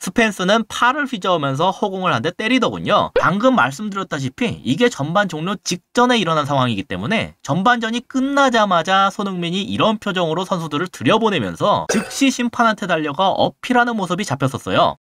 스펜스는 팔을 휘저으면서 허공을 한 대 때리더군요. 방금 말씀드렸다시피 이게 전반 종료 직전에 일어난 상황이기 때문에 전반전이 끝나자마자 손흥민이 이런 표정으로 선수들을 들여보내면서 즉시 심판한테 달려가 어필하는 모습이 잡혔었어요.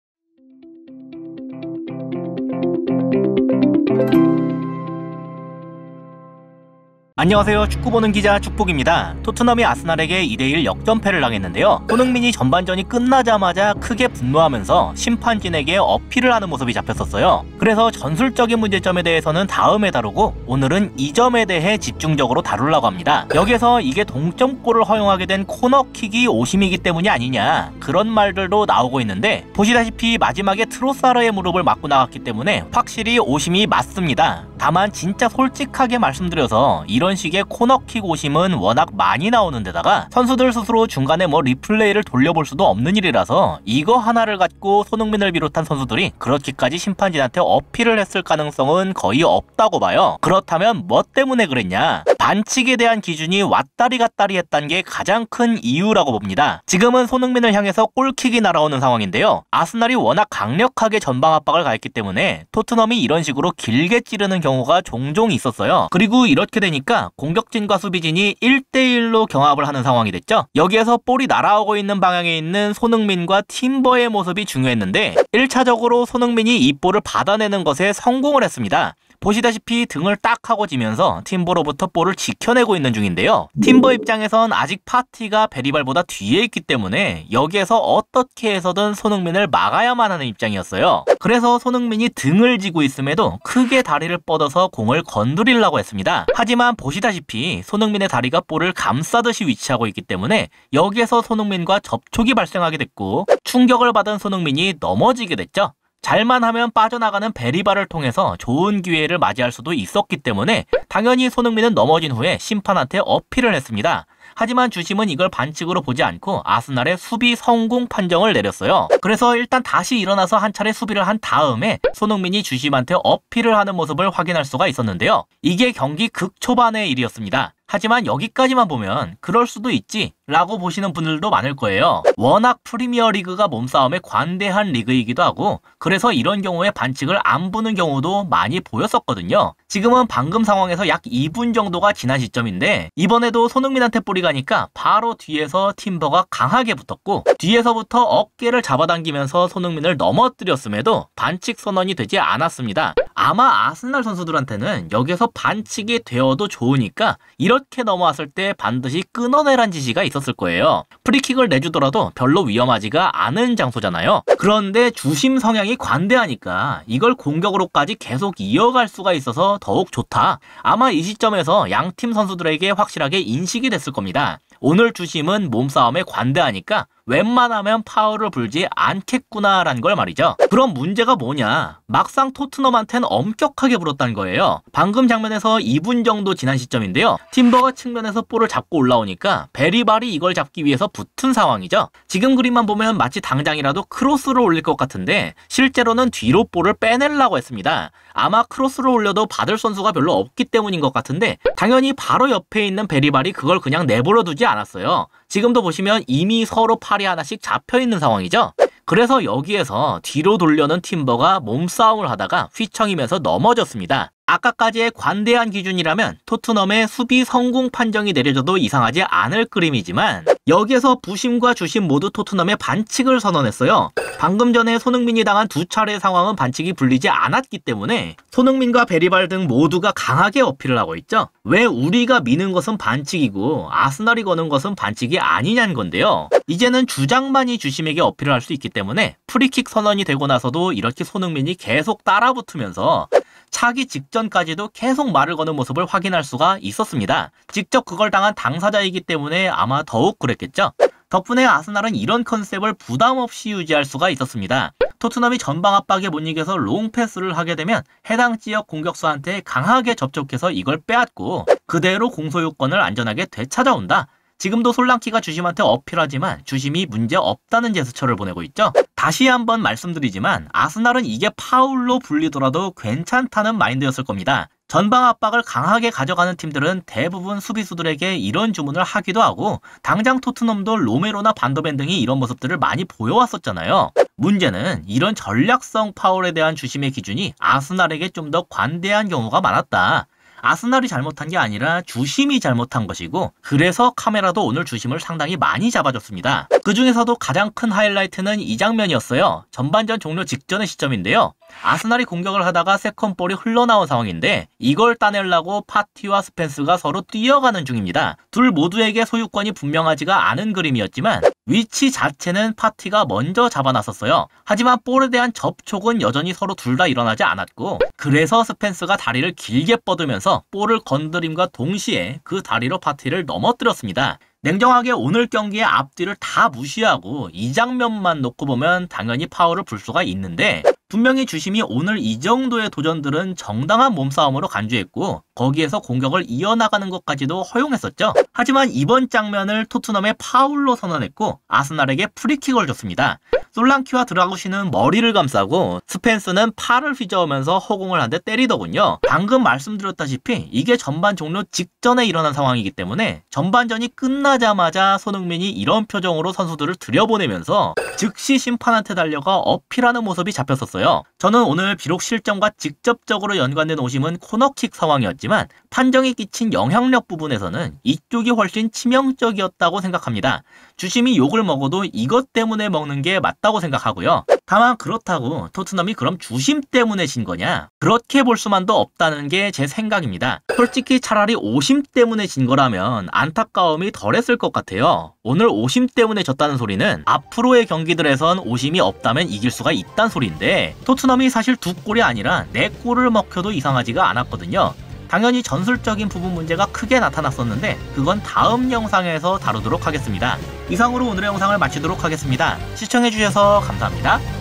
안녕하세요. 축구 보는 기자 축복입니다. 토트넘이 아스날에게 2대1 역전패를 당했는데요. 손흥민이 전반전이 끝나자마자 크게 분노하면서 심판진에게 어필을 하는 모습이 잡혔었어요. 그래서 전술적인 문제점에 대해서는 다음에 다루고 오늘은 이 점에 대해 집중적으로 다루려고 합니다. 여기서 이게 동점골을 허용하게 된 코너킥이 오심이기 때문이 아니냐 그런 말들도 나오고 있는데 보시다시피 마지막에 트로사르의 무릎을 맞고 나갔기 때문에 확실히 오심이 맞습니다. 다만 진짜 솔직하게 말씀드려서 이런 식의 코너킥 오심은 워낙 많이 나오는 데다가 선수들 스스로 중간에 리플레이를 돌려볼 수도 없는 일이라서 이거 하나를 갖고 손흥민을 비롯한 선수들이 그렇게까지 심판진한테 어필을 했을 가능성은 거의 없다고 봐요. 그렇다면 뭐 때문에 그랬냐? 반칙에 대한 기준이 왔다리 갔다리 했다는 게 가장 큰 이유라고 봅니다. 지금은 손흥민을 향해서 골킥이 날아오는 상황인데요. 아스날이 워낙 강력하게 전방 압박을 가했기 때문에 토트넘이 이런 식으로 길게 찌르는 경우가 종종 있었어요. 그리고 이렇게 되니까 공격진과 수비진이 1대1로 경합을 하는 상황이 됐죠. 여기에서 볼이 날아오고 있는 방향에 있는 손흥민과 팀버의 모습이 중요했는데 1차적으로 손흥민이 이 볼을 받아내는 것에 성공을 했습니다. 보시다시피 등을 딱 하고 지면서 팀버로부터 볼을 지켜내고 있는 중인데요. 팀버 입장에선 아직 파티가 베리발보다 뒤에 있기 때문에 여기에서 어떻게 해서든 손흥민을 막아야만 하는 입장이었어요. 그래서 손흥민이 등을 지고 있음에도 크게 다리를 뻗어서 공을 건드리려고 했습니다. 하지만 보시다시피 손흥민의 다리가 볼을 감싸듯이 위치하고 있기 때문에 여기에서 손흥민과 접촉이 발생하게 됐고 충격을 받은 손흥민이 넘어지게 됐죠. 잘만 하면 빠져나가는 베리발을 통해서 좋은 기회를 맞이할 수도 있었기 때문에 당연히 손흥민은 넘어진 후에 심판한테 어필을 했습니다. 하지만 주심은 이걸 반칙으로 보지 않고 아스날의 수비 성공 판정을 내렸어요. 그래서 일단 다시 일어나서 한 차례 수비를 한 다음에 손흥민이 주심한테 어필을 하는 모습을 확인할 수가 있었는데요. 이게 경기 극초반의 일이었습니다. 하지만 여기까지만 보면 그럴 수도 있지 라고 보시는 분들도 많을 거예요. 워낙 프리미어리그가 몸싸움에 관대한 리그이기도 하고 그래서 이런 경우에 반칙을 안 부는 경우도 많이 보였었거든요. 지금은 방금 상황에서 약 2분 정도가 지난 시점인데 이번에도 손흥민한테 볼이 가니까 바로 뒤에서 팀버가 강하게 붙었고 뒤에서부터 어깨를 잡아당기면서 손흥민을 넘어뜨렸음에도 반칙 선언이 되지 않았습니다. 아마 아스날 선수들한테는 여기서 반칙이 되어도 좋으니까 이렇게 넘어왔을 때 반드시 끊어내란 지시가 있었을 거예요. 프리킥을 내주더라도 별로 위험하지가 않은 장소잖아요. 그런데 주심 성향이 관대하니까 이걸 공격으로까지 계속 이어갈 수가 있어서 더욱 좋다. 아마 이 시점에서 양팀 선수들에게 확실하게 인식이 됐을 겁니다. 오늘 주심은 몸싸움에 관대하니까 웬만하면 파울을 불지 않겠구나라는 걸 말이죠. 그럼 문제가 뭐냐? 막상 토트넘한테는 엄격하게 불었다는 거예요. 방금 장면에서 2분 정도 지난 시점인데요. 팀버가 측면에서 볼을 잡고 올라오니까 베리발이 이걸 잡기 위해서 붙은 상황이죠. 지금 그림만 보면 마치 당장이라도 크로스를 올릴 것 같은데 실제로는 뒤로 볼을 빼내려고 했습니다. 아마 크로스를 올려도 받을 선수가 별로 없기 때문인 것 같은데 당연히 바로 옆에 있는 베리발이 그걸 그냥 내버려 두지 않았어요. 지금도 보시면 이미 서로 팔이 하나씩 잡혀있는 상황이죠. 그래서 여기에서 뒤로 돌려는 팀버가 몸싸움을 하다가 휘청이면서 넘어졌습니다. 아까까지의 관대한 기준이라면 토트넘의 수비 성공 판정이 내려져도 이상하지 않을 그림이지만 여기에서 부심과 주심 모두 토트넘의 반칙을 선언했어요. 방금 전에 손흥민이 당한 두 차례 상황은 반칙이 불리지 않았기 때문에 손흥민과 베리발 등 모두가 강하게 어필을 하고 있죠. 왜 우리가 미는 것은 반칙이고 아스날이 거는 것은 반칙이 아니냐는 건데요. 이제는 주장만이 주심에게 어필을 할 수 있기 때문에 프리킥 선언이 되고 나서도 이렇게 손흥민이 계속 따라붙으면서 차기 직전까지도 계속 말을 거는 모습을 확인할 수가 있었습니다. 직접 그걸 당한 당사자이기 때문에 아마 더욱 그랬겠죠. 덕분에 아스날은 이런 컨셉을 부담 없이 유지할 수가 있었습니다. 토트넘이 전방 압박에 못 이겨서 롱패스를 하게 되면 해당 지역 공격수한테 강하게 접촉해서 이걸 빼앗고 그대로 공소유권을 안전하게 되찾아온다. 지금도 솔랑키가 주심한테 어필하지만 주심이 문제 없다는 제스처를 보내고 있죠. 다시 한번 말씀드리지만 아스날은 이게 파울로 불리더라도 괜찮다는 마인드였을 겁니다. 전방 압박을 강하게 가져가는 팀들은 대부분 수비수들에게 이런 주문을 하기도 하고 당장 토트넘도 로메로나 반더벤 등이 이런 모습들을 많이 보여왔었잖아요. 문제는 이런 전략성 파울에 대한 주심의 기준이 아스날에게 좀 더 관대한 경우가 많았다. 아스날이 잘못한 게 아니라 주심이 잘못한 것이고, 그래서 카메라도 오늘 주심을 상당히 많이 잡아줬습니다. 그 중에서도 가장 큰 하이라이트는 이 장면이었어요. 전반전 종료 직전의 시점인데요. 아스날이 공격을 하다가 세컨볼이 흘러나온 상황인데 이걸 따내려고 파티와 스펜스가 서로 뛰어가는 중입니다. 둘 모두에게 소유권이 분명하지가 않은 그림이었지만 위치 자체는 파티가 먼저 잡아놨었어요. 하지만 볼에 대한 접촉은 여전히 서로 둘 다 일어나지 않았고, 그래서 스펜스가 다리를 길게 뻗으면서 볼을 건드림과 동시에 그 다리로 파티를 넘어뜨렸습니다. 냉정하게 오늘 경기의 앞뒤를 다 무시하고 이 장면만 놓고 보면 당연히 파울을 불 수가 있는데, 분명히 주심이 오늘 이 정도의 도전들은 정당한 몸싸움으로 간주했고 거기에서 공격을 이어나가는 것까지도 허용했었죠. 하지만 이번 장면을 토트넘의 파울로 선언했고 아스날에게 프리킥을 줬습니다. 솔랑키와 드라구시는 머리를 감싸고 스펜스는 팔을 휘저으면서 허공을 한 대 때리더군요. 방금 말씀드렸다시피 이게 전반 종료 직전에 일어난 상황이기 때문에 전반전이 끝나자마자 손흥민이 이런 표정으로 선수들을 들여보내면서 즉시 심판한테 달려가 어필하는 모습이 잡혔었어요. 저는 오늘 비록 실점과 직접적으로 연관된 오심은 코너킥 상황이었지만 판정이 끼친 영향력 부분에서는 이쪽이 훨씬 치명적이었다고 생각합니다. 주심이 욕을 먹어도 이것 때문에 먹는 게 맞다고 생각하고요. 다만 그렇다고 토트넘이 그럼 주심 때문에 진 거냐? 그렇게 볼 수만도 없다는 게 제 생각입니다. 솔직히 차라리 오심 때문에 진 거라면 안타까움이 덜했을 것 같아요. 오늘 오심 때문에 졌다는 소리는 앞으로의 경기들에선 오심이 없다면 이길 수가 있단 소리인데 토트넘이 사실 2골이 아니라 4골을 먹혀도 이상하지가 않았거든요. 당연히 전술적인 부분 문제가 크게 나타났었는데 그건 다음 영상에서 다루도록 하겠습니다. 이상으로 오늘의 영상을 마치도록 하겠습니다. 시청해주셔서 감사합니다.